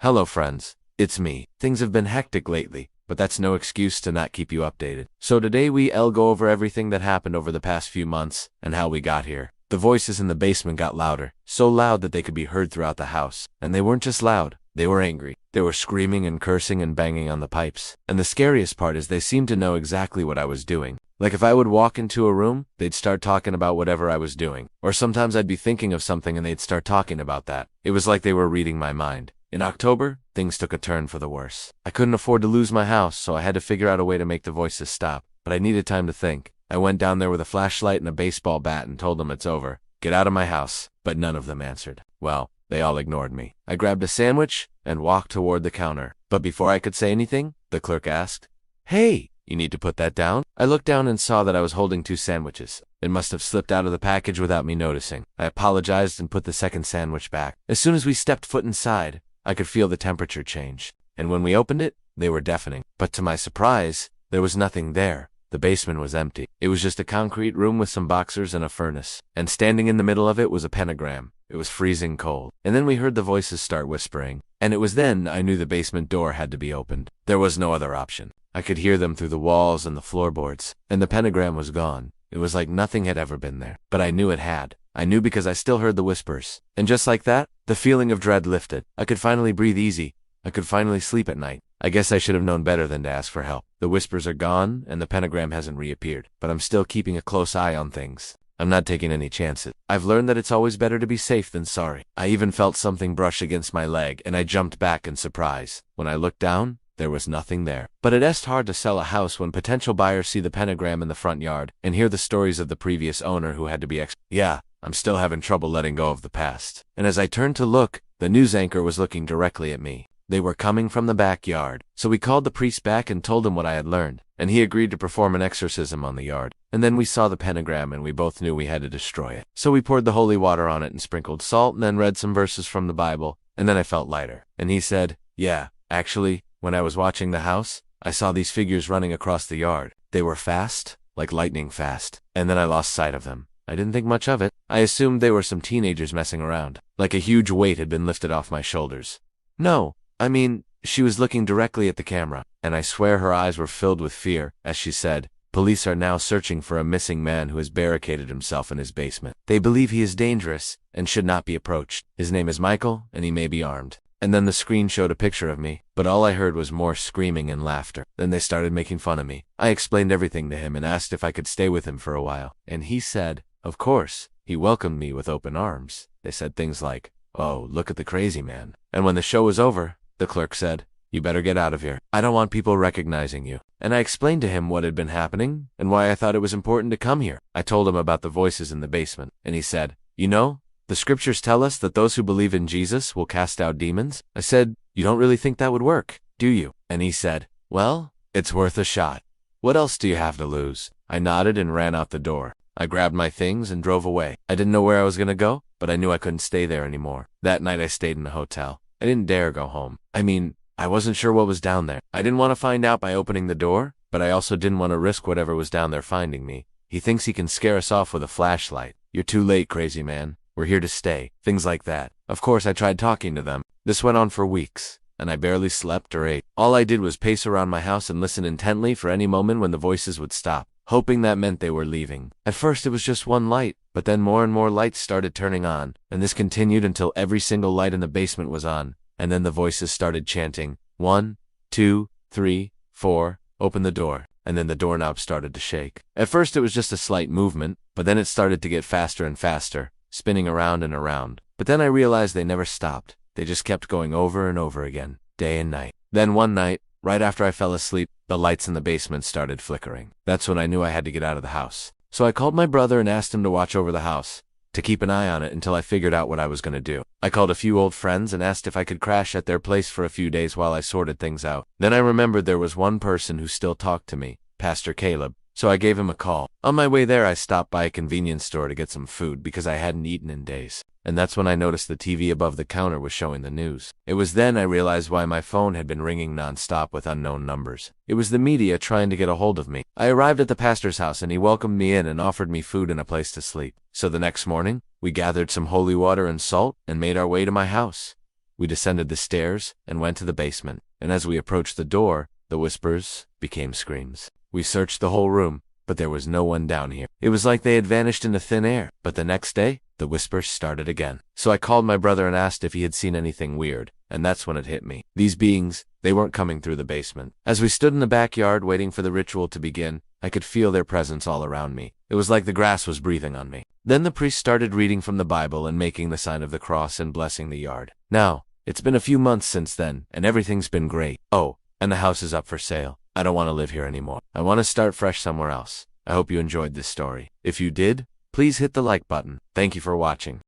Hello friends, it's me. Things have been hectic lately, but that's no excuse to not keep you updated. So today we'll go over everything that happened over the past few months and how we got here. The voices in the basement got louder, so loud that they could be heard throughout the house. And they weren't just loud, they were angry. They were screaming and cursing and banging on the pipes. And the scariest part is they seemed to know exactly what I was doing. Like if I would walk into a room, they'd start talking about whatever I was doing. Or sometimes I'd be thinking of something and they'd start talking about that. It was like they were reading my mind. In October, things took a turn for the worse. I couldn't afford to lose my house, so I had to figure out a way to make the voices stop. But I needed time to think. I went down there with a flashlight and a baseball bat and told them it's over. Get out of my house. But none of them answered. Well, they all ignored me. I grabbed a sandwich and walked toward the counter. But before I could say anything, the clerk asked, "Hey, you need to put that down?" I looked down and saw that I was holding 2 sandwiches. It must have slipped out of the package without me noticing. I apologized and put the second sandwich back. As soon as we stepped foot inside, I could feel the temperature change. And when we opened it, they were deafening. But to my surprise, there was nothing there. The basement was empty. It was just a concrete room with some boxers and a furnace. And standing in the middle of it was a pentagram. It was freezing cold. And then we heard the voices start whispering. And it was then I knew the basement door had to be opened. There was no other option. I could hear them through the walls and the floorboards. And the pentagram was gone. It was like nothing had ever been there. But I knew it had. I knew because I still heard the whispers. And just like that, the feeling of dread lifted. I could finally breathe easy. I could finally sleep at night. I guess I should have known better than to ask for help. The whispers are gone, and the pentagram hasn't reappeared. But I'm still keeping a close eye on things. I'm not taking any chances. I've learned that it's always better to be safe than sorry. I even felt something brush against my leg, and I jumped back in surprise. When I looked down, there was nothing there. But it's hard to sell a house when potential buyers see the pentagram in the front yard and hear the stories of the previous owner who had to be Yeah, I'm still having trouble letting go of the past. And as I turned to look, the news anchor was looking directly at me. They were coming from the backyard. So we called the priest back and told him what I had learned, and he agreed to perform an exorcism on the yard. And then we saw the pentagram and we both knew we had to destroy it. So we poured the holy water on it and sprinkled salt and then read some verses from the Bible, and then I felt lighter. And he said, "Yeah, actually, when I was watching the house, I saw these figures running across the yard. They were fast, like lightning fast, and then I lost sight of them. I didn't think much of it. I assumed they were some teenagers messing around, like a huge weight had been lifted off my shoulders. No, I mean, she was looking directly at the camera, and I swear her eyes were filled with fear, as she said, 'Police are now searching for a missing man who has barricaded himself in his basement. They believe he is dangerous and should not be approached. His name is Michael, and he may be armed.' And then the screen showed a picture of me, but all I heard was more screaming and laughter. Then they started making fun of me. I explained everything to him and asked if I could stay with him for a while. And he said, of course. He welcomed me with open arms. They said things like, 'Oh, look at the crazy man.' And when the show was over, the clerk said, 'You better get out of here. I don't want people recognizing you.' And I explained to him what had been happening and why I thought it was important to come here. I told him about the voices in the basement, and he said, 'You know, the scriptures tell us that those who believe in Jesus will cast out demons.' I said, 'You don't really think that would work, do you?' And he said, 'Well, it's worth a shot. What else do you have to lose?' I nodded and ran out the door. I grabbed my things and drove away. I didn't know where I was going to go, but I knew I couldn't stay there anymore. That night I stayed in a hotel. I didn't dare go home. I mean, I wasn't sure what was down there. I didn't want to find out by opening the door, but I also didn't want to risk whatever was down there finding me. He thinks he can scare us off with a flashlight. 'You're too late, crazy man. We're here to stay.' Things like that. Of course, I tried talking to them. This went on for weeks, and I barely slept or ate. All I did was pace around my house and listen intently for any moment when the voices would stop, hoping that meant they were leaving. At first it was just one light, but then more and more lights started turning on, and this continued until every single light in the basement was on, and then the voices started chanting, 1, 2, 3, 4, open the door, and then the doorknob started to shake. At first it was just a slight movement, but then it started to get faster and faster, spinning around and around. But then I realized they never stopped. They just kept going over and over again, day and night. Then one night, right after I fell asleep, the lights in the basement started flickering. That's when I knew I had to get out of the house. So I called my brother and asked him to watch over the house, to keep an eye on it until I figured out what I was going to do. I called a few old friends and asked if I could crash at their place for a few days while I sorted things out. Then I remembered there was one person who still talked to me, Pastor Caleb, so I gave him a call. On my way there, I stopped by a convenience store to get some food because I hadn't eaten in days. And that's when I noticed the TV above the counter was showing the news. It was then I realized why my phone had been ringing nonstop with unknown numbers. It was the media trying to get a hold of me. I arrived at the pastor's house and he welcomed me in and offered me food and a place to sleep. So the next morning, we gathered some holy water and salt and made our way to my house. We descended the stairs and went to the basement, and as we approached the door, the whispers became screams. We searched the whole room, but there was no one down here. It was like they had vanished into thin air. But the next day, the whispers started again. So I called my brother and asked if he had seen anything weird, and that's when it hit me. These beings, they weren't coming through the basement. As we stood in the backyard waiting for the ritual to begin, I could feel their presence all around me. It was like the grass was breathing on me. Then the priest started reading from the Bible and making the sign of the cross and blessing the yard. Now, it's been a few months since then, and everything's been great. Oh, and the house is up for sale. I don't want to live here anymore. I want to start fresh somewhere else. I hope you enjoyed this story. If you did, please hit the like button. Thank you for watching.